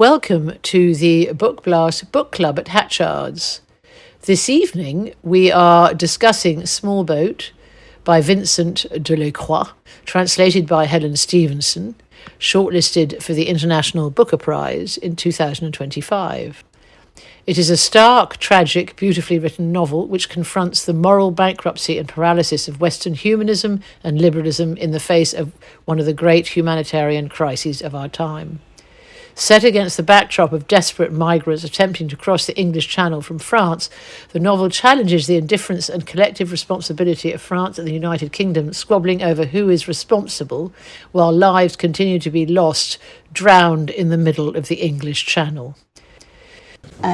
Welcome to the Bookblast Book Club at Hatchards. This evening we are discussing Small Boat by Vincent Delecroix, translated by Helen Stevenson, shortlisted for the International Booker Prize in 2025. It is a stark, tragic, beautifully written novel which confronts the moral bankruptcy and paralysis of Western humanism and liberalism in the face of one of the great humanitarian crises of our time. Set against the backdrop of desperate migrants attempting to cross the English Channel from France, the novel challenges the indifference and collective responsibility of France and the United Kingdom, squabbling over who is responsible, while lives continue to be lost, drowned in the middle of the English Channel.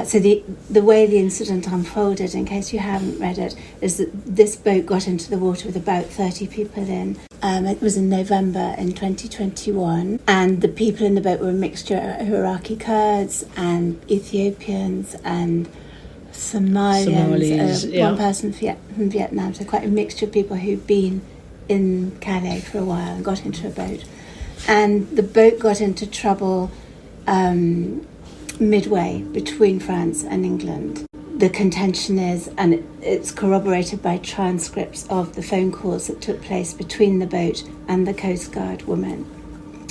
So the way the incident unfolded, in case you haven't read it, is that this boat got into the water with about 30 people in. It was in November in 2021, and the people in the boat were a mixture of Iraqi Kurds and Ethiopians and Somalians. One person from Vietnam, so quite a mixture of people who'd been in Calais for a while and got into a boat. And the boat got into trouble midway between France and England. The contention is, and it's corroborated by transcripts of the phone calls that took place between the boat and the Coast Guard woman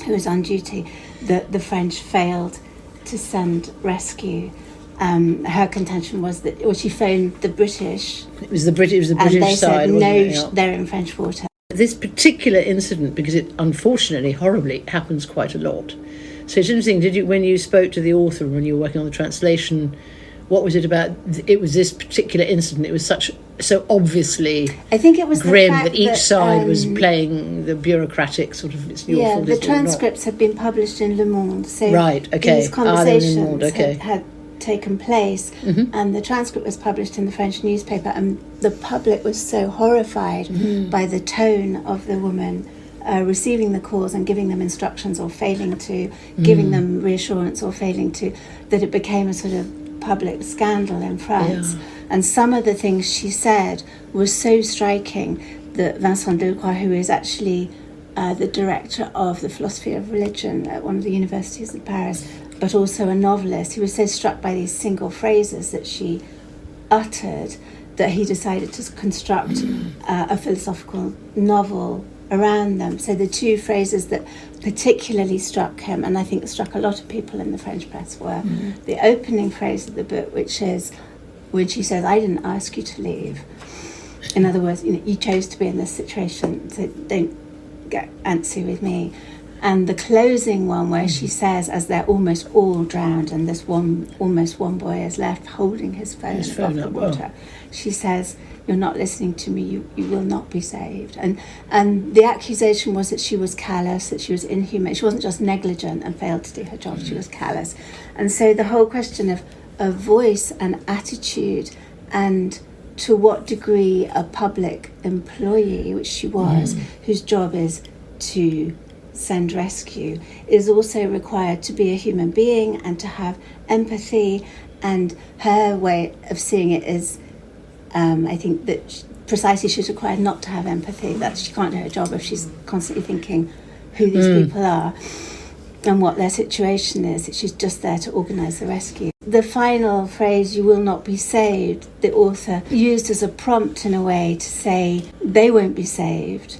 who was on duty, that the French failed to send rescue. Her contention was that, she phoned the British. It was the British and they side, said, wasn't no, it? Yeah. they're in French water. This particular incident, because it unfortunately, horribly, happens quite a lot. So it's interesting, when you spoke to the author, when you were working on the translation, what was it about? It was this particular incident. It was so obviously, I think it was grim the fact that each side was playing the bureaucratic sort of. It's your fault, the transcripts had been published in Le Monde, so these conversations had taken place, and the transcript was published in the French newspaper, and the public was so horrified by the tone of the woman receiving the calls and giving them instructions or failing to, giving them reassurance or failing to, that it became a sort of public scandal in France. And some of the things she said were so striking that Vincent Delecroix, who is actually the director of the philosophy of religion at one of the universities of Paris, but also a novelist, he was so struck by these single phrases that she uttered that he decided to construct a philosophical novel around them. So the two phrases that particularly struck him, and I think struck a lot of people in the French press, were the opening phrase of the book, which is when she says, "I didn't ask you to leave." In other words, you chose to be in this situation, so don't get antsy with me. And the closing one, where she says, as they're almost all drowned and this almost one boy is left holding his phone above the water, she says, "You're not listening to me, you will not be saved." And the accusation was that she was callous, that she was inhuman. She wasn't just negligent and failed to do her job, she was callous. And so the whole question of voice and attitude, and to what degree a public employee, which she was, whose job is to send rescue, is also required to be a human being and to have empathy. And her way of seeing it is, I think that precisely she's required not to have empathy, that she can't do her job if she's constantly thinking who these people are and what their situation is, that she's just there to organise the rescue. The final phrase, "you will not be saved," the author used as a prompt in a way to say they won't be saved,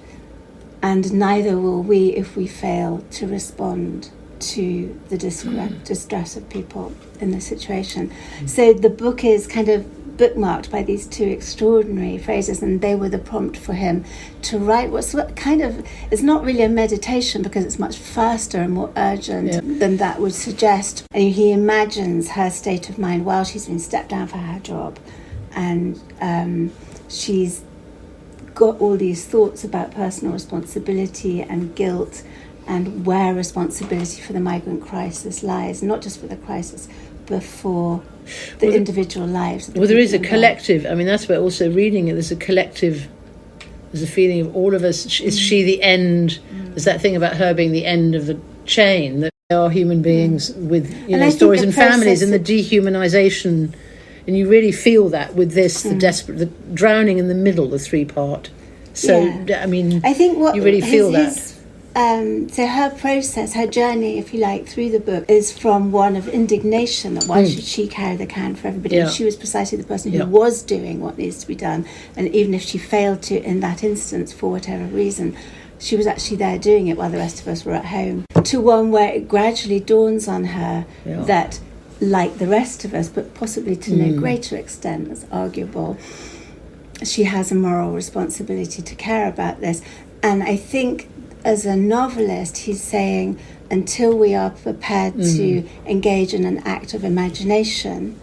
and neither will we if we fail to respond to the distress of people in this situation. So the book is kind of bookmarked by these two extraordinary phrases, and they were the prompt for him to write what's kind of, it's not really a meditation because it's much faster and more urgent than that would suggest. And he imagines her state of mind while she's been stepped down for her job, and she's got all these thoughts about personal responsibility and guilt, and where responsibility for the migrant crisis lies, not just for the crisis, but for the individual lives. Well, there is a collective. I mean, that's where also reading it, there's a collective, there's a feeling of all of us. Is she the end? There's that thing about her being the end of the chain, that they are human beings with stories and families, and the dehumanisation. And you really feel that with this, the drowning in the middle, the three-part. So, I mean, I think what you really feel that. So her process, her journey, if you like, through the book is from one of indignation that why should she carry the can for everybody? And she was precisely the person who was doing what needs to be done. And even if she failed to in that instance for whatever reason, she was actually there doing it while the rest of us were at home. To one where it gradually dawns on her that, like the rest of us, but possibly to no greater extent, that's arguable, she has a moral responsibility to care about this. And I think as a novelist, he's saying, until we are prepared to engage in an act of imagination,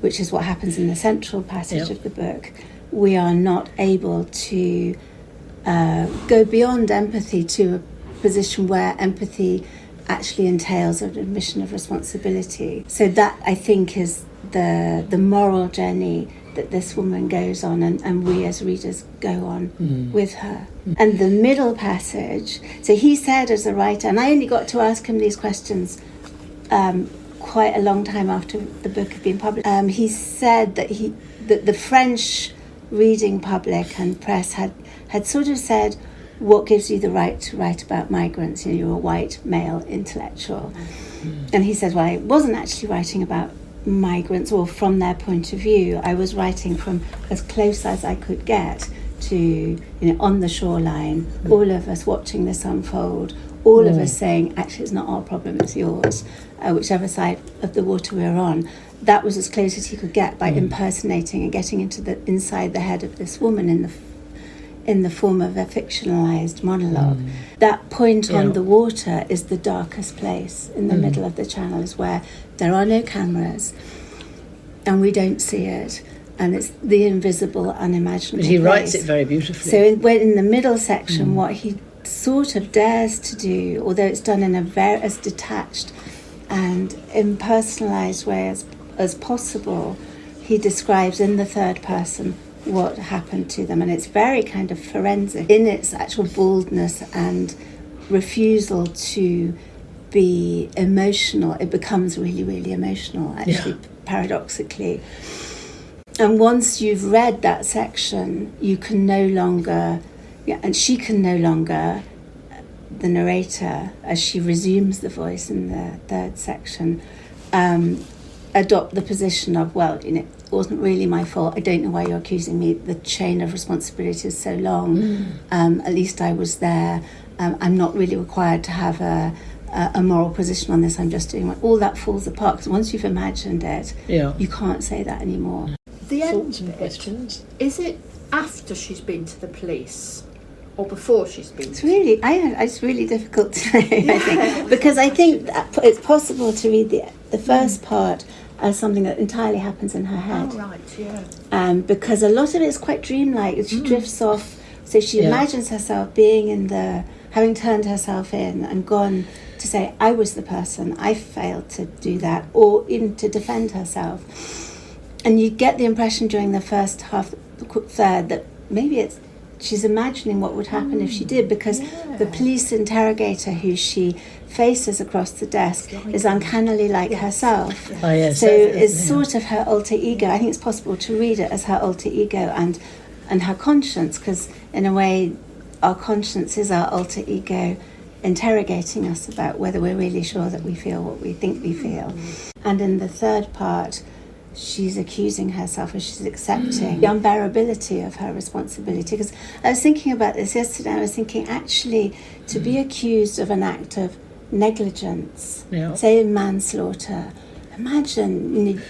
which is what happens in the central passage of the book, we are not able to go beyond empathy to a position where empathy actually entails an admission of responsibility. So that, I think, is the moral journey that this woman goes on, and we as readers go on with her. And the middle passage, so he said as a writer, and I only got to ask him these questions quite a long time after the book had been published. He said that the French reading public and press had sort of said, what gives you the right to write about migrants? You know, you're a white male intellectual. And he said, well, I wasn't actually writing about migrants or from their point of view. I was writing from as close as I could get to, you know, on the shoreline, all of us watching this unfold, all of us saying, actually, it's not our problem, it's yours, whichever side of the water we're on. That was as close as he could get by impersonating and getting inside the head of this woman in the form of a fictionalized monologue. That point on the water is the darkest place in the middle of the channel, is where there are no cameras and we don't see it, and it's the invisible, unimaginable But he place. writes it very beautifully. So in the middle section, what he sort of dares to do, although it's done in a very as detached and impersonalized way as possible, he describes in the third person what happened to them, and it's very kind of forensic in its actual baldness and refusal to be emotional. It becomes really, really emotional, actually, paradoxically. And once you've read that section, you can no longer, and she can no longer, the narrator, as she resumes the voice in the third section, adopt the position of, well, you know, it wasn't really my fault. I don't know why you're accusing me. The chain of responsibility is so long. At least I was there. I'm not really required to have a moral position on this. I'm just doing what... All that falls apart, because once you've imagined it, you can't say that anymore. The Thoughts end and questions? Is it after she's been to the police or before she's been? It's really difficult to say, I think, because I think that it's possible to read the first part as something that entirely happens in her head. Oh, right, yeah. Because a lot of it is quite dreamlike. She drifts off, so she imagines herself being having turned herself in and gone to say, I was the person, I failed to do that, or even to defend herself. And you get the impression during the first half, third, that maybe she's imagining what would happen if she did, because the police interrogator who she faces across the desk is uncannily like herself. Oh, yes, so it's sort of her alter ego. I think it's possible to read it as her alter ego and her conscience, because in a way our conscience is our alter ego interrogating us about whether we're really sure that we feel what we think we feel. And in the third part, she's accusing herself, or she's accepting the unbearability of her responsibility. Because I was thinking about this yesterday. I was thinking, actually, to be accused of an act of negligence, say manslaughter, imagine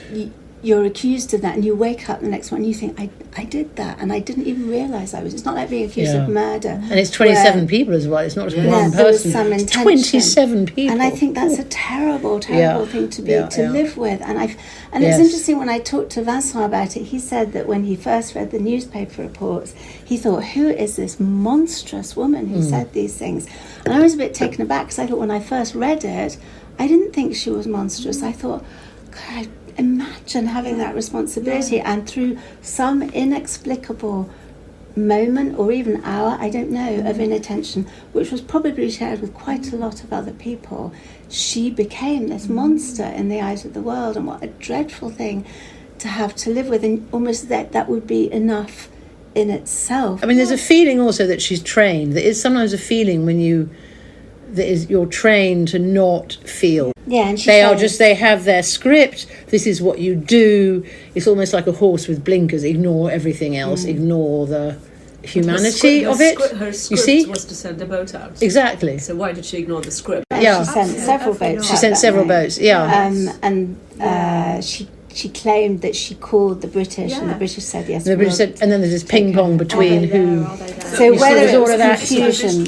you're accused of that, and you wake up the next morning and you think, I did that, and I didn't even realise I was. It's not like being accused of murder. And it's 27 people as well. It's not just one person. Some it's 27 people. And I think that's a terrible thing to live with. And it's interesting, when I talked to Vincent about it, he said that when he first read the newspaper reports, he thought, who is this monstrous woman who said these things? And I was a bit taken aback, because I thought when I first read it, I didn't think she was monstrous. I thought, God, imagine having that responsibility, and through some inexplicable moment or even hour, I don't know, of inattention, which was probably shared with quite a lot of other people, she became this monster in the eyes of the world. And what a dreadful thing to have to live with, and almost that would be enough in itself. I mean, there's a feeling also that she's trained. There is sometimes a feeling when you you're trained to not feel. Yeah, and they have their script. This is what you do. It's almost like a horse with blinkers. Ignore everything else. Ignore the humanity of it. Her script was to send a boat out. Exactly. So why did she ignore the script? She sent several boats. She sent several boats. Yeah. She claimed that she called the British, and the British said yes. The British said, and then there's this ping pong between who. So whether it was confusion.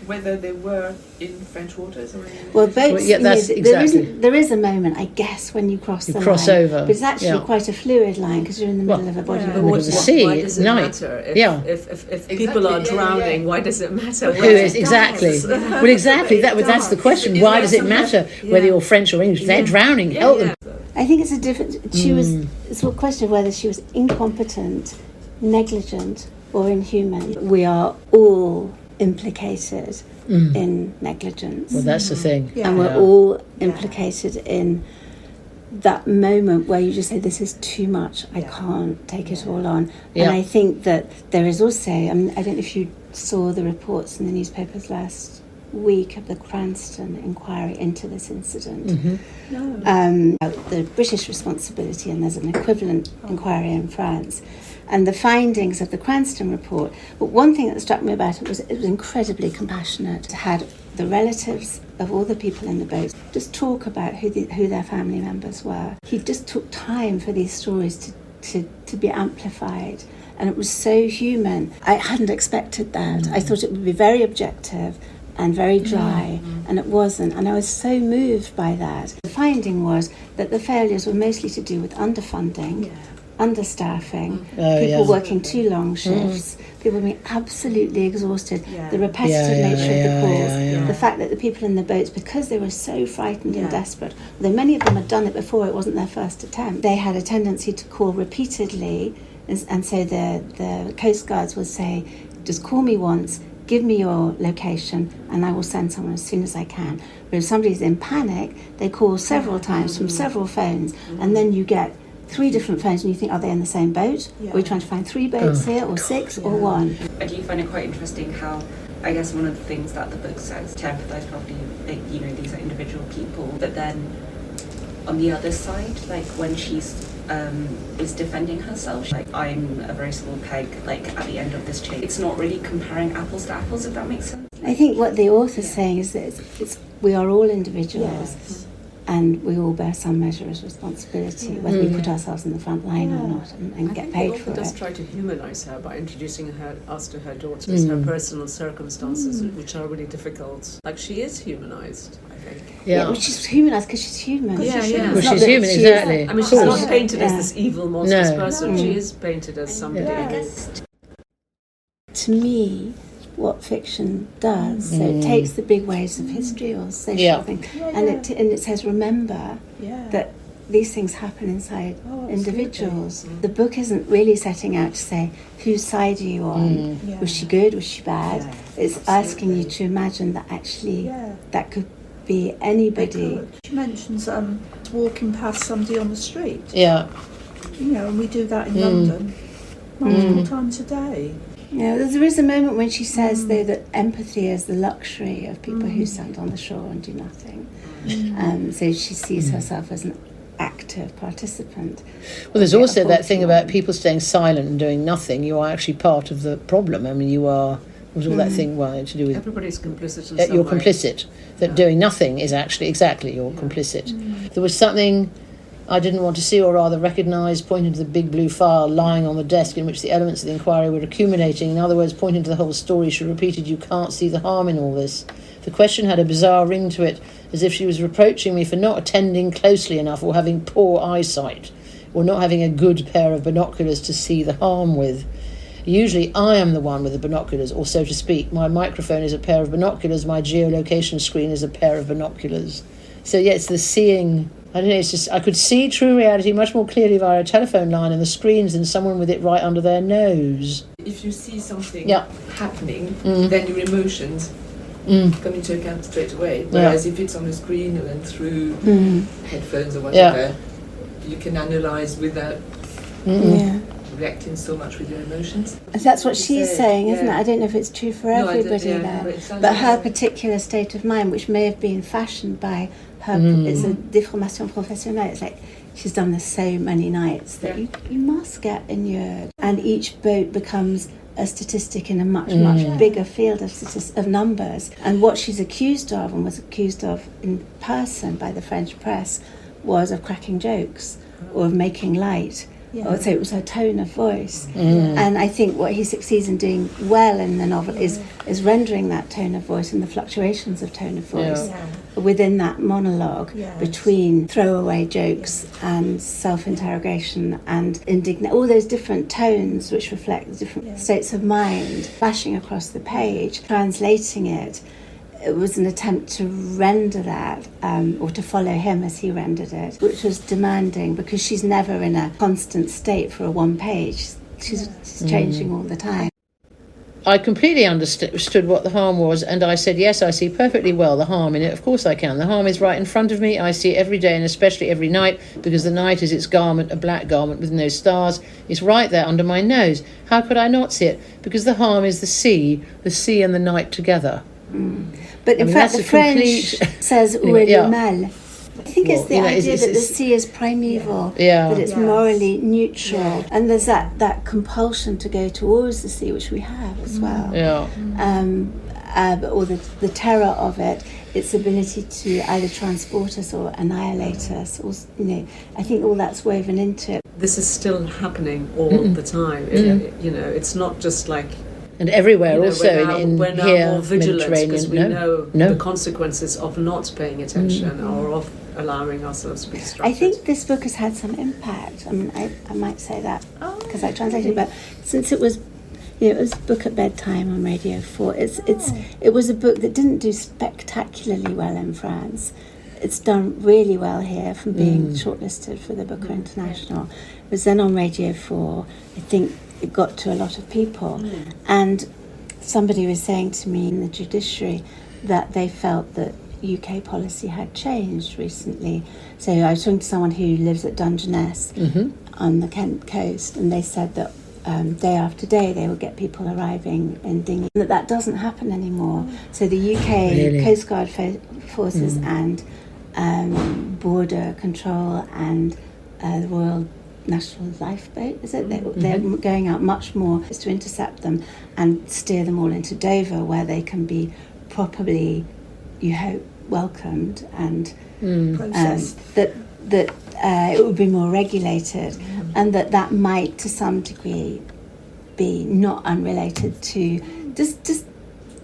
Whether they were in French waters or in... Well, boats, exactly. there is a moment, I guess, when you cross the line. Over. But it's actually quite a fluid line because you're in the middle of a body of water. The sea, why does it matter? If people are drowning, why does it matter? Who is exactly? Well, exactly. That's the question. Why does it matter whether you're French or English? If they're drowning, help them. I think it's a different... It's a question of whether she was incompetent, negligent, or inhuman. We are all implicated in negligence. Well, that's the thing. And we're all implicated in that moment where you just say, this is too much, I can't take it all on. And I think that there is also, I don't know if you saw the reports in the newspapers last week of the Cranston inquiry into this incident. The British responsibility, and there's an equivalent inquiry in France. And the findings of the Cranston report. But one thing that struck me about it was incredibly compassionate. It had the relatives of all the people in the boat just talk about who their family members were. He just took time for these stories to be amplified. And it was so human. I hadn't expected that. I thought it would be very objective and very dry, and it wasn't. And I was so moved by that. The finding was that the failures were mostly to do with underfunding, understaffing, people working too long shifts, people being absolutely exhausted, the repetitive nature of the calls, the fact that the people in the boats, because they were so frightened and desperate, although many of them had done it before, it wasn't their first attempt, they had a tendency to call repeatedly, and so the Coast Guards would say, just call me once, give me your location, and I will send someone as soon as I can. But if somebody's in panic, they call several times from several phones, and then you get 3 different phones and you think, are they in the same boat? Are we trying to find 3 boats here, or 6, or 1? I do find it quite interesting how, I guess one of the things that the book says, to empathise properly, these are individual people, but then on the other side, like when she's is defending herself, like, I'm a very small peg, like at the end of this chain. It's not really comparing apples to apples, if that makes sense. I think what the author's saying is that we are all individuals. And we all bear some measure of responsibility, whether we put ourselves in the front line or not, and get paid for it. Does try to humanise her by introducing us to her daughters, her personal circumstances, which are really difficult. Like, she is humanised, I think. Well, she's humanised because she's human. Well, she's human, exactly. I mean, she's not painted as this evil, monstrous person. She is painted as somebody. To me, what fiction does, so it takes the big waves of history or social thing, and it says, remember that these things happen inside individuals. The book isn't really setting out to say, whose side are you on? Was she good? Was she bad? It's asking you to imagine that actually that could be anybody. She mentions walking past somebody on the street. And we do that in London multiple times a day. There is a moment when she says, though, that empathy is the luxury of people who stand on the shore and do nothing. So she sees herself as an active participant. Well, there's also that thing about people staying silent and doing nothing. You are actually part of the problem. I mean, you are... Was all that thing to do with... Everybody's complicit in some You're way. Complicit. That doing nothing is actually exactly you're complicit. There was something I didn't want to see, or rather recognise, pointing to the big blue file lying on the desk in which the elements of the inquiry were accumulating. In other words, pointing to the whole story, she repeated, you can't see the harm in all this. The question had a bizarre ring to it, as if she was reproaching me for not attending closely enough, or having poor eyesight, or not having a good pair of binoculars to see the harm with. Usually I am the one with the binoculars, or so to speak. My microphone is a pair of binoculars, my geolocation screen is a pair of binoculars. So it's the seeing... I don't know, it's just, I could see true reality much more clearly via a telephone line and the screens than someone with it right under their nose. If you see something happening, then your emotions come into account straight away. Whereas if it's on a screen or then through headphones or whatever, you can analyse without reacting so much with your emotions. That's what she's saying, isn't it? I don't know if it's true for everybody but her particular state of mind, which may have been fashioned by her, it's a déformation professionnelle. It's like she's done this so many nights that you must get inured, and each boat becomes a statistic in a much bigger field of numbers. And what she's accused of, and was accused of in person by the French press, was of cracking jokes or of making light. So it was her tone of voice. And I think what he succeeds in doing well in the novel is rendering that tone of voice and the fluctuations of tone of voice within that monologue between throwaway jokes and self-interrogation and indignation, all those different tones which reflect different states of mind flashing across the page. Translating it was an attempt to render that, or to follow him as he rendered it, which was demanding because she's never in a constant state for a one page. She's changing all the time. I completely understood what the harm was, and I said, yes, I see perfectly well the harm in it. Of course I can. The harm is right in front of me. I see it every day, and especially every night, because the night is its garment, a black garment with no stars. It's right there under my nose. How could I not see it? Because the harm is the sea and the night together. But in fact, the French says où est le mal. I think it's the idea that the sea is primeval, that it's morally neutral, and there's that compulsion to go towards the sea, which we have as well. Or the terror of it, its ability to either transport us or annihilate us. Or, I think all that's woven into it. This is still happening all the time. It's not just like. And everywhere also we're now here, more vigilant because we know No. the consequences of not paying attention or of allowing ourselves to be distracted. I think this book has had some impact. I mean, I might say that because I translated, but since it was, it was a book at bedtime on Radio 4. It was a book that didn't do spectacularly well in France. It's done really well here from being shortlisted for the Booker International. It was then on Radio 4. I think it got to a lot of people. And somebody was saying to me in the judiciary that they felt that UK policy had changed recently. So I was talking to someone who lives at Dungeness on the Kent coast, and they said that day after day they would get people arriving in dinghies. That doesn't happen anymore. So the UK Coast Guard forces and border control and the Royal National Lifeboat, is it? They're going out much more to intercept them and steer them all into Dover, where they can be properly, you hope, welcomed and processed. That it would be more regulated, and that might, to some degree, be not unrelated to just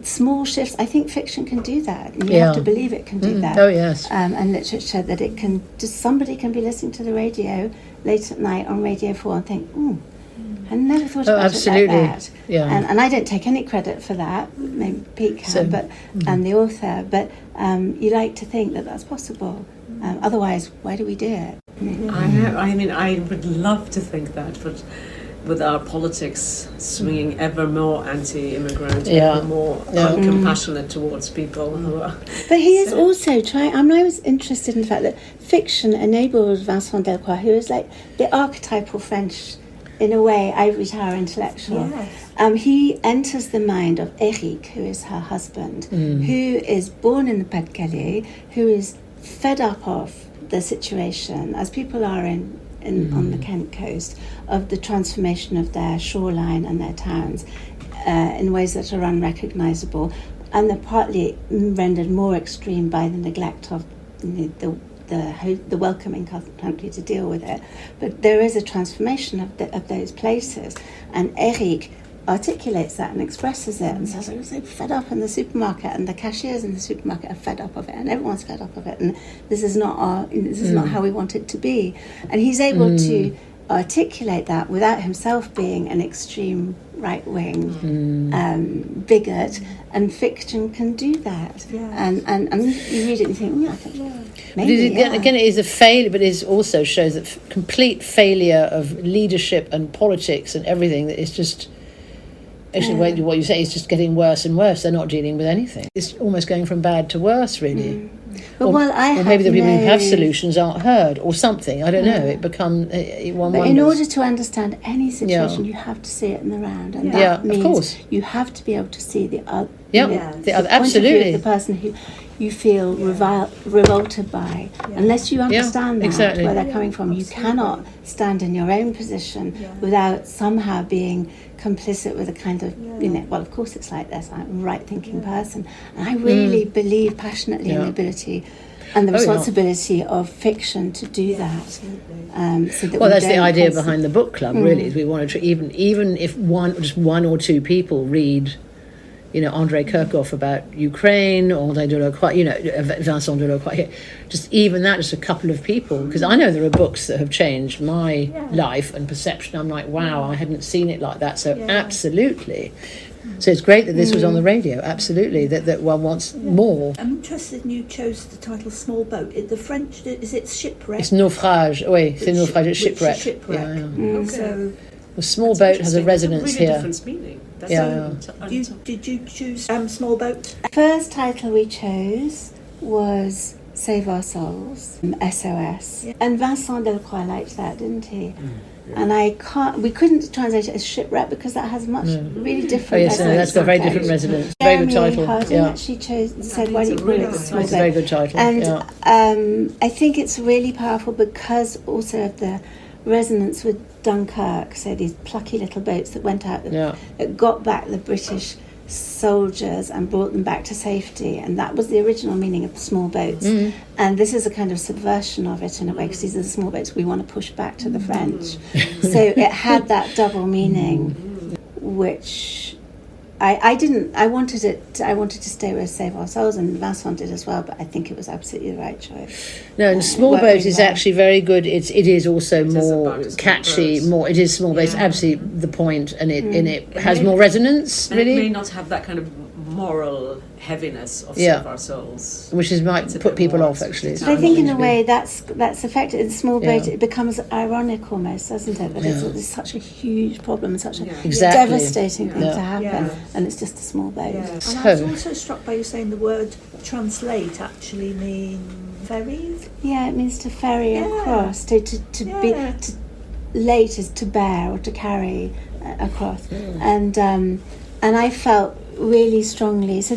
small shifts. I think fiction can do that, and you have to believe it can do that. Oh yes. And literature, that it can somebody can be listening to the radio late at night on Radio 4 and think, I never thought about it like that. Yeah. And I don't take any credit for that. Maybe Pete can, but and the author. But you like to think that that's possible. Otherwise, why do we do it? I would love to think that, but with our politics swinging ever more anti-immigrant, ever more uncompassionate towards people who are. But he is also trying. I was interested in the fact that fiction enabled Vincent Delecroix, who is like the archetypal French, in a way, ivory tower intellectual. Yes. He enters the mind of Eric, who is her husband, who is born in the Pas-de-Calais, who is fed up of the situation, as people are on the Kent coast, of the transformation of their shoreline and their towns in ways that are unrecognisable, and they're partly rendered more extreme by the neglect of the welcoming country to deal with it. But there is a transformation of those places, and Eric articulates that and expresses it and says, I was so fed up in the supermarket, and the cashiers in the supermarket are fed up of it, and everyone's fed up of it, and this is not not how we want it to be. And he's able to articulate that without himself being an extreme right-wing bigot, and fiction can do that. And you read it and you think, maybe. Again, it is a failure, but it also shows that complete failure of leadership and politics and everything. That is just actually what you say is just getting worse and worse. They're not dealing with anything. It's almost going from bad to worse, really. But or maybe the people who have solutions aren't heard, or something. I don't know. It becomes one. But in order to understand any situation, you have to see it in the round, and that means of course. you have to be able to see the other. The other, absolutely. Point of view of the person who you feel revolted by. Unless you understand where they're coming from, you cannot stand in your own position without somehow being complicit with a kind of, well, of course it's like this, I'm a right-thinking person. And I really believe passionately in the ability and the responsibility of fiction to do that. So that that's the idea behind the book club, really, is we want to, even if just one or two people read, Andrei Kirchhoff about Ukraine, Andrei Delecroix, Vincent Delecroix, just a couple of people, because I know there are books that have changed my life and perception. I'm like, wow, I hadn't seen it like that. So absolutely. So it's great that this was on the radio, absolutely, that one wants more. I'm interested in you chose the title Small Boat. The French, is it shipwreck? It's naufrage, c'est naufrage, it's shipwreck. So... The small boat has a resonance really here. Different meaning. Did you choose Small Boat? The first title we chose was Save Our Souls, SOS. And Vincent Delecroix liked that, didn't he? And we couldn't translate it as shipwreck because that has really different resonance. That's got a very different resonance. Very good title. Actually said, why don't you call it Small Boat? It's a very good title. And I think it's really powerful because also of the resonance with Dunkirk, so these plucky little boats that went out that got back the British soldiers and brought them back to safety, and that was the original meaning of small boats. And this is a kind of subversion of it in a way, because these are the small boats we want to push back to the French. So it had that double meaning, which I wanted to stay with Save Our Souls, and Vincent did as well, but I think it was absolutely the right choice. No, and Small Boat is actually very good. It is also more catchy, it is small boats, absolutely the point, and it has more resonance, really. And it may not have that kind of moral heaviness of Save Our Souls, which might put people off, actually. But I think in a way that's affected. In Small Boat, it becomes ironic almost, doesn't it? That it's such a huge problem, such a devastating thing to happen, and it's just a small boat. And I was also struck by you saying the word translate actually means ferries. Yeah, it means to ferry across, to late is to bear or to carry across, and I felt really strongly. So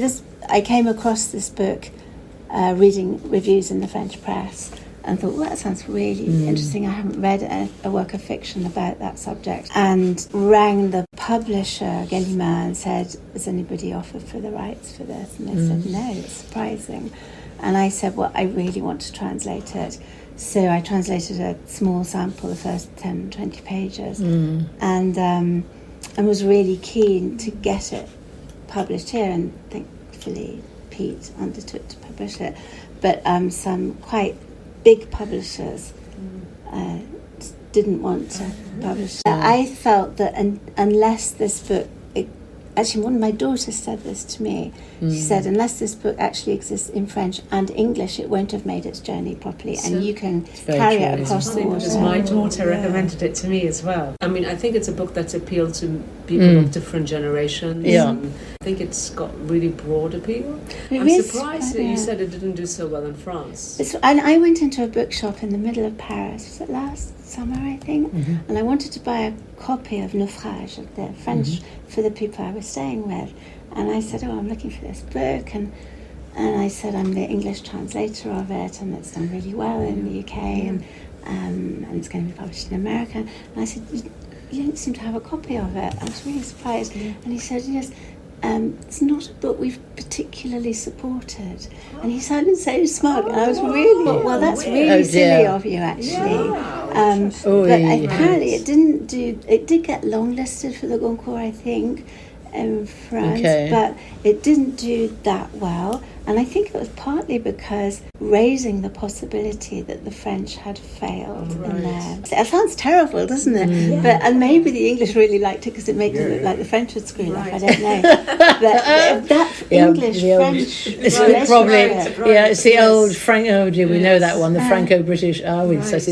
I came across this book reading reviews in the French press and thought, well, that sounds really interesting. I haven't read a work of fiction about that subject, and rang the publisher Gallimard and said, has anybody offered for the rights for this? And they said no. It's surprising. And I said, well, I really want to translate it. So I translated a small sample, the first 10, 20 pages, and was really keen to get it published here, and thankfully Pete undertook to publish it. But some quite big publishers didn't want to publish it. I felt that unless this book, actually one of my daughters said this to me, she said, unless this book actually exists in French and English, it won't have made its journey properly, and you can carry it across the water. Because my daughter recommended it to me as well. I mean, I think it's a book that's appealed to people of different generations. I think it's got really broad appeal. I'm surprised that you said it didn't do so well in France. And I went into a bookshop in the middle of Paris, was it last summer, I think, and I wanted to buy a copy of Naufrage, of the French, for the people I was staying with. And I said, I'm looking for this book, and I said, I'm the English translator of it, and it's done really well in the UK, and it's going to be published in America. And I said, you don't seem to have a copy of it. I was really surprised. And he said, yes, it's not a book we've particularly supported. And he sounded so smug, and I was really, well, that's really silly of you, actually. But apparently it did get longlisted for the Goncourt, I think, in France, but it didn't do that well, and I think it was partly because raising the possibility that the French had failed in there. It sounds terrible, doesn't it? And maybe the English really liked it because it makes it look like the French would screw off. I don't know. But that English-French it's the old we know that one, the Franco-British such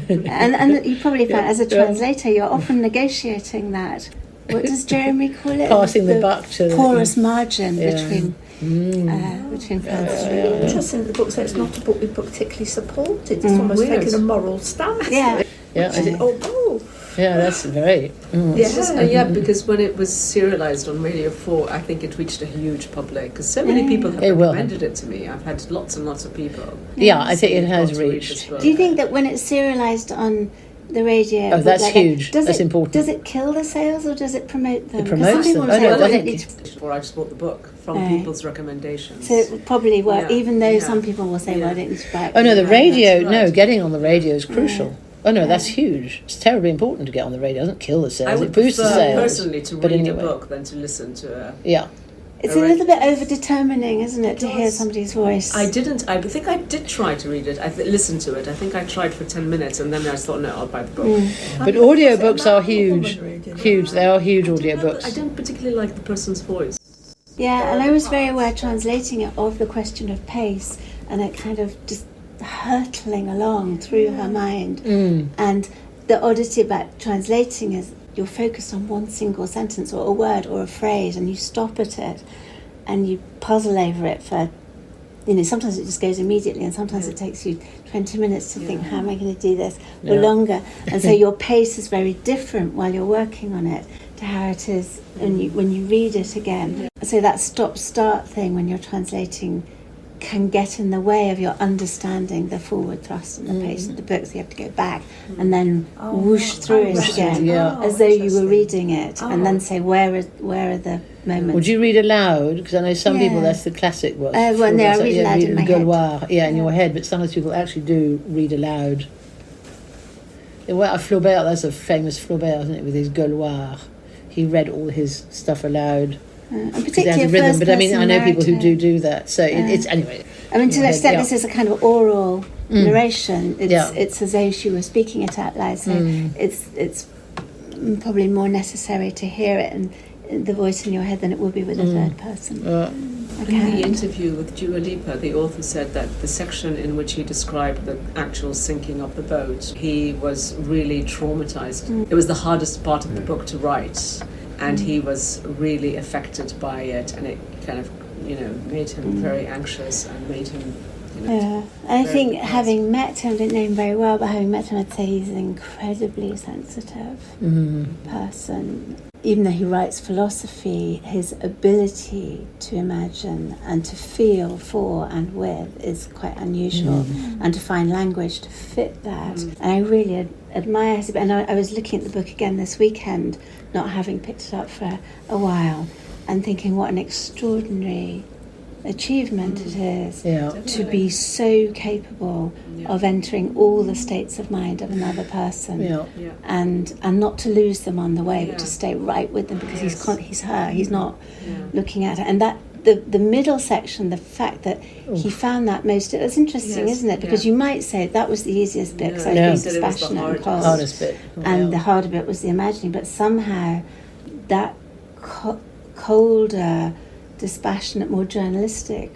and you probably found, as a translator, you're often negotiating that. What does Jeremy call it? Passing the buck to porous margin between between France and interesting that the book says it's not a book we particularly supported. It's almost taking a moral stance. Yeah. Yeah, that's very... because when it was serialised on Radio 4, I think it reached a huge public, because so many people have recommended it to me. I've had lots and lots of people. Yeah, I think it has reached. Do you think that when it's serialised on the radio... Oh, that's huge. That's important. Does it kill the sales or does it promote them? It promotes them. I just bought the book from people's recommendations. So it would probably work, even though some people will say, well, I don't need to buy it. Oh, no, the radio, getting on the radio is crucial. Oh no, that's huge. It's terribly important to get on the radio. It doesn't kill the sales. It boosts the sales. Personally to read a book than to listen to a... Yeah. It's a little bit over-determining, isn't it, to hear somebody's voice? I think I did try to read it. I listened to it. I think I tried for 10 minutes and then I just thought, no, I'll buy the book. But audiobooks are huge. Huge. They are huge audiobooks. I don't particularly like the person's voice. Yeah, and I was very aware translating it of the question of pace, and it kind of just hurtling along through her mind. And the oddity about translating is you're focused on one single sentence or a word or a phrase, and you stop at it and you puzzle over it for, sometimes it just goes immediately, and sometimes it takes you 20 minutes to think, how am I going to do this, or longer. And so your pace is very different while you're working on it to how it is when you read it again. So that stop-start thing when you're translating can get in the way of your understanding the forward thrust and the pace of the book, so you have to go back and then whoosh through it again, as though you were reading it, and then say, where are the moments. Would you read aloud? Because I know some people, that's the classic one. I read aloud in my head. In your head, but sometimes people actually do read aloud. Flaubert, that's a famous Flaubert, isn't it, with his Gaulois. He read all his stuff aloud. And particularly rhythm, but I know people who do that. So it's anyway. I mean, to an extent, this is a kind of oral narration. It's as though she was speaking it out loud. So it's probably more necessary to hear it and the voice in your head than it would be with a third person. In the interview with Dua Lipa, the author said that the section in which he described the actual sinking of the boat, he was really traumatized. It was the hardest part of the book to write. And he was really affected by it, and it kind of, made him very anxious and made him, and I think having met him, I didn't know him very well, but having met him, I'd say he's an incredibly sensitive person. Even though he writes philosophy, his ability to imagine and to feel for and with is quite unusual, and to find language to fit that. And I really admire his, and I was looking at the book again this weekend, not having picked it up for a while, and thinking what an extraordinary achievement it is to be so capable of entering all the states of mind of another person and not to lose them on the way, but to stay right with them, because he's not looking at her. And that the middle section, the fact that he found that most, it was interesting, isn't it? Because you might say that was the easiest bit, because I was being dispassionate and cold. Hardest bit. And the harder bit was the imagining, but somehow that colder, dispassionate, more journalistic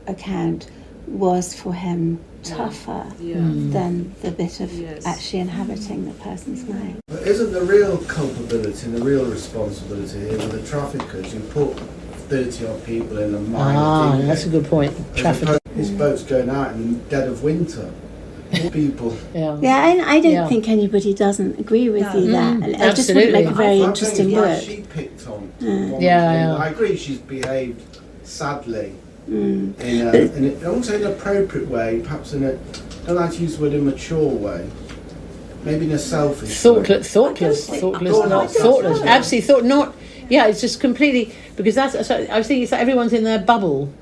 account was for him tougher than the bit of actually inhabiting the person's mind. But isn't the real culpability and the real responsibility here with the traffickers who put 30 odd people in a mine? That's a good point. Traffic. His boat's going out in the dead of winter. People. And I don't think anybody doesn't agree with you that. I just would make a very interesting book. She picked on. I agree, she's behaved sadly in an almost inappropriate way, perhaps in a, I don't like to use the word immature way, maybe in a selfish thoughtless, absolutely thought. It's just completely, because I was thinking it's like everyone's in their bubble.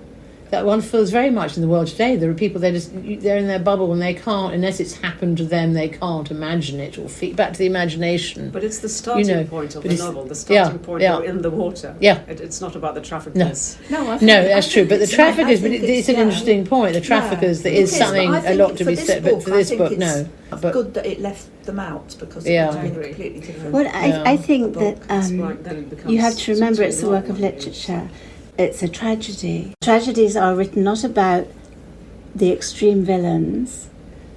That one feels very much in the world today. There are people, they're in their bubble and they can't, unless it's happened to them, they can't imagine it or back to the imagination. But it's the starting point of the novel. The starting point you're in the water. It's not about the traffickers. No, that's true. But the traffickers, it's an interesting point. The traffickers, there is something a lot to be said. But for this book, no. It's good that it left them out, because it was completely different. Well, I think that you have to remember it's a work of literature. It's a tragedy. Tragedies are written not about the extreme villains,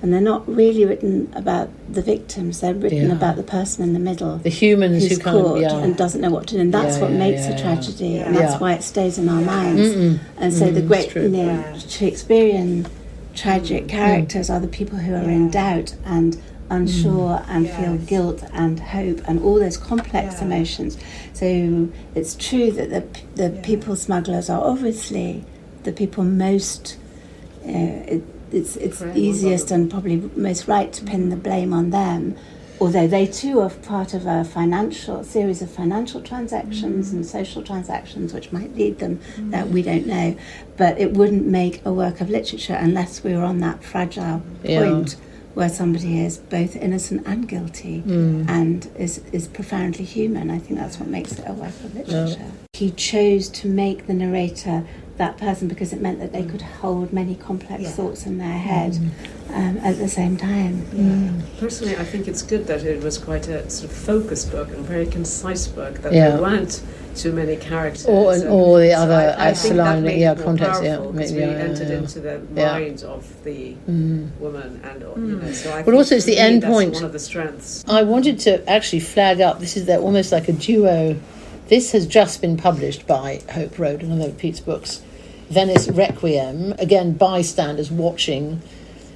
and they're not really written about the victims. They're written about the person in the middle, the humans who's who can't caught and doesn't know what to do. And that's what makes a tragedy, and that's why it stays in our minds. And so the great Shakespearean tragic characters are the people who are in doubt and unsure and feel guilt and hope and all those complex emotions. So it's true that the people smugglers are obviously the people most it's easiest and probably most right to pin the blame on them, although they too are part of a series of financial transactions and social transactions which might lead them that we don't know. But it wouldn't make a work of literature unless we were on that fragile point where somebody is both innocent and guilty and is profoundly human. I think that's what makes it a work of literature. He chose to make the narrator that person because it meant that they could hold many complex thoughts in their head at the same time. Personally, I think it's good that it was quite a sort of focused book and a very concise book, that there weren't too many characters. Or the other surrounding context. Because we entered into the mind of the woman, and so I but also it's the end that's point. One of the strengths. I wanted to actually flag up. This is almost like a duo. This has just been published by Hope Road, another of Pete's books. Venice Requiem, again, bystanders watching.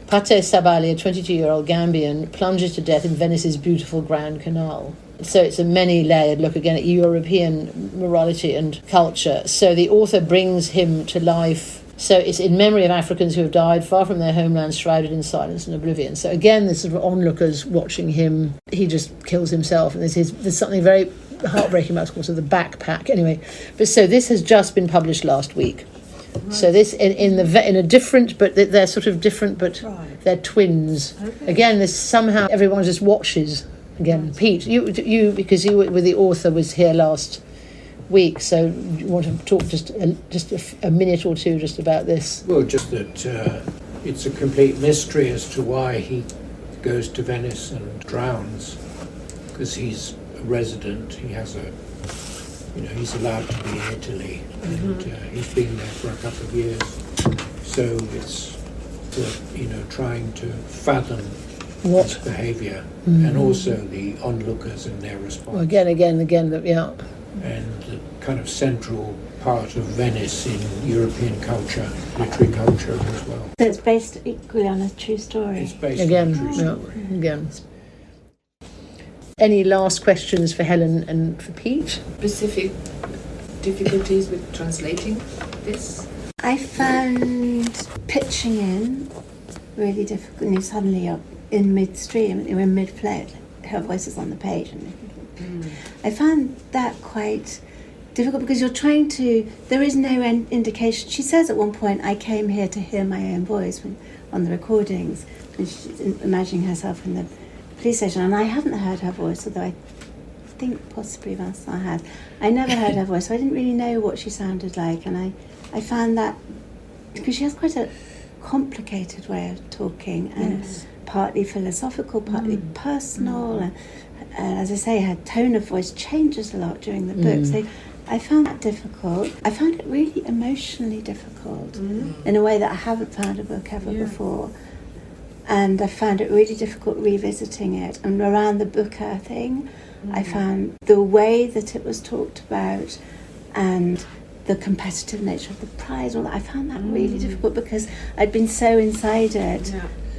Pate Sabali, a 22-year-old Gambian, plunges to death in Venice's beautiful Grand Canal. So it's a many-layered look again at European morality and culture. So the author brings him to life. So it's in memory of Africans who have died far from their homelands, shrouded in silence and oblivion. So again, this sort of onlookers watching him. He just kills himself. And there's something very heartbreaking about, of course, of the backpack. Anyway, but so this has just been published last week. Right. So this in a different, but they're sort of different, but they're twins. Okay. Again, there's somehow everyone just watches. Again, right. Pete, you because you were the author was here last week, so you want to talk just a minute or two just about this? Well, just that it's a complete mystery as to why he goes to Venice and drowns, because he's a resident. He has he's allowed to be in Italy, and he's been there for a couple of years. So it's trying to fathom his behaviour, and also the onlookers and their response. Well, again, And the kind of central part of Venice in European culture, literary culture as well. So it's based equally on a true story. It's based on a true story. Again. Any last questions for Helen and for Pete? Specific difficulties with translating this? I found pitching in really difficult. And suddenly you're in midstream, you're in mid-flow, her voice is on the page. I found that quite difficult because you're trying to, there is no indication. She says at one point, I came here to hear my own voice on the recordings, and she's imagining herself in the police station, and I haven't heard her voice, although I think possibly Vincent had. I never heard her voice, so I didn't really know what she sounded like, and I found that, because she has quite a complicated way of talking, and partly philosophical, partly personal, and as I say, her tone of voice changes a lot during the book, so I found that difficult. I found it really emotionally difficult in a way that I haven't found a book ever before. And I found it really difficult revisiting it. And around the Booker thing, I found the way that it was talked about and the competitive nature of the prize, all that, I found that really difficult because I'd been so inside it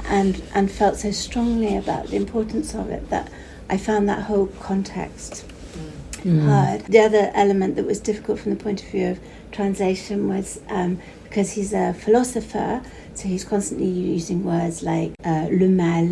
and felt so strongly about the importance of it that I found that whole context hard. The other element that was difficult from the point of view of translation was because he's a philosopher, so he's constantly using words like le mal,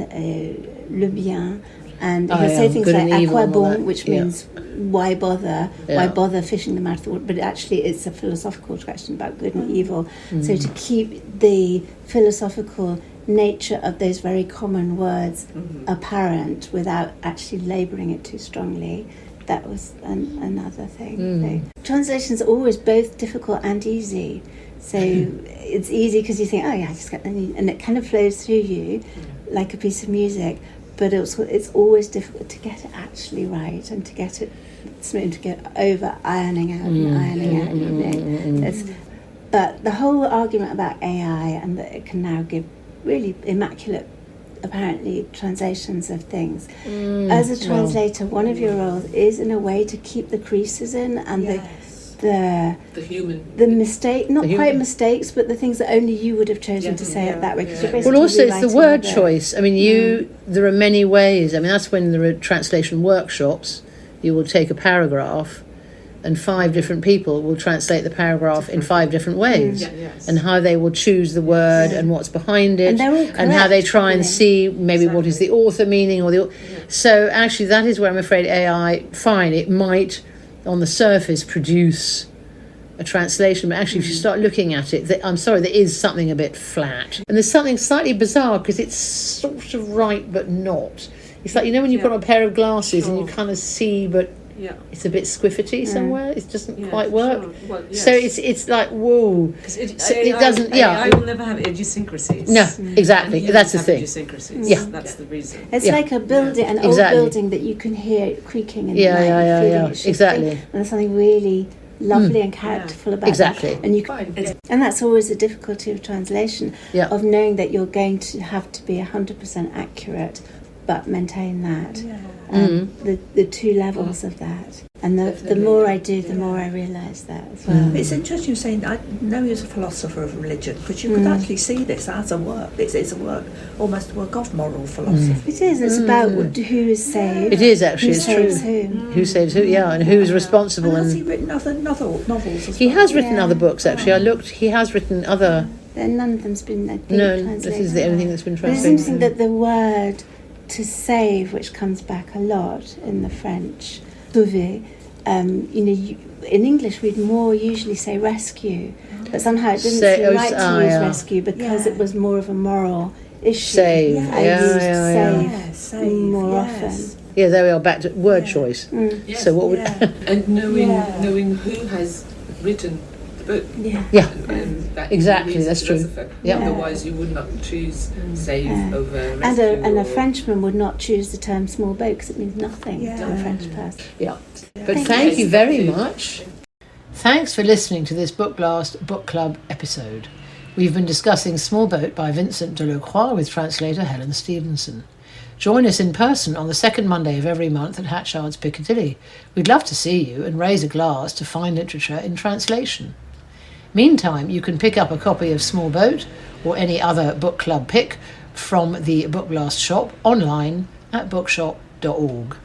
le bien, and he'll say things like à quoi bon, which means why bother, why bother fishing them out of the water, but actually it's a philosophical question about good and evil. So to keep the philosophical nature of those very common words apparent without actually labouring it too strongly, that was another thing. So, translations are always both difficult and easy. So it's easy because you think, I just got, and it kind of flows through you like a piece of music. But it's always difficult to get it actually right and to get it smooth, to get over ironing out and ironing out. You know. But the whole argument about AI and that it can now give really immaculate apparently translations of things. As a translator, one of your roles is in a way to keep the creases in and the mistake, not quite mistakes, but the things that only you would have chosen to say it that way. Well, also it's the word choice. I mean, there are many ways. I mean, that's when there are translation workshops. You will take a paragraph, and 5 different people will translate the paragraph in 5 different ways, and how they will choose the word and what's behind it, and how they try and see maybe what is the author meaning or the. So actually, that is where I'm afraid AI. Fine, it might on the surface produce a translation, but actually if you start looking at it, there is something a bit flat, and there's something slightly bizarre because it's sort of right but not. It's like, when you put on a pair of glasses and you kind of see, but it's a bit squiffity somewhere. It doesn't quite work. Well, so it's like, whoa. It doesn't. I will never have idiosyncrasies. No, exactly. That's the thing. Idiosyncrasies. Yeah, that's the reason. It's like a building, an old building that you can hear creaking in the night. Yeah. Exactly. And there's something really lovely and characterful about that. And that's always the difficulty of translation, of knowing that you're going to have to be 100% accurate, but maintain that. The 2 levels of that. And the more I do, the more I realise that as well. It's interesting you're saying, I know you're a philosopher of religion, because you could actually see this as a work. It's a work, almost a work of moral philosophy. It is. It's about who is saved. It is actually. Who saves whom. Who saves who? Yeah, and who's responsible. And has he written other novels as well? He has written other books. Actually, I looked. He has written other. None of them's been translated. This is the only thing that's been translated. It's interesting that the word to save, which comes back a lot in the French, sauver, in English we'd more usually say rescue, but somehow it didn't seem right to use rescue because it was more of a moral issue. Save. Save more often. Yeah, there we are, back to word choice. So what would and knowing who has written the book. Exactly, that's true. Otherwise you would not choose save over rescue. And a Frenchman would not choose the term small boat because it means nothing to a French person. But thank you very much. Thanks for listening to this Bookblast Book Club episode. We've been discussing Small Boat by Vincent Delecroix with translator Helen Stevenson. Join us in person on the second Monday of every month at Hatchards Piccadilly. We'd love to see you and raise a glass to fine literature in translation. Meantime, you can pick up a copy of Small Boat or any other book club pick from the Bookblast shop online at bookshop.org.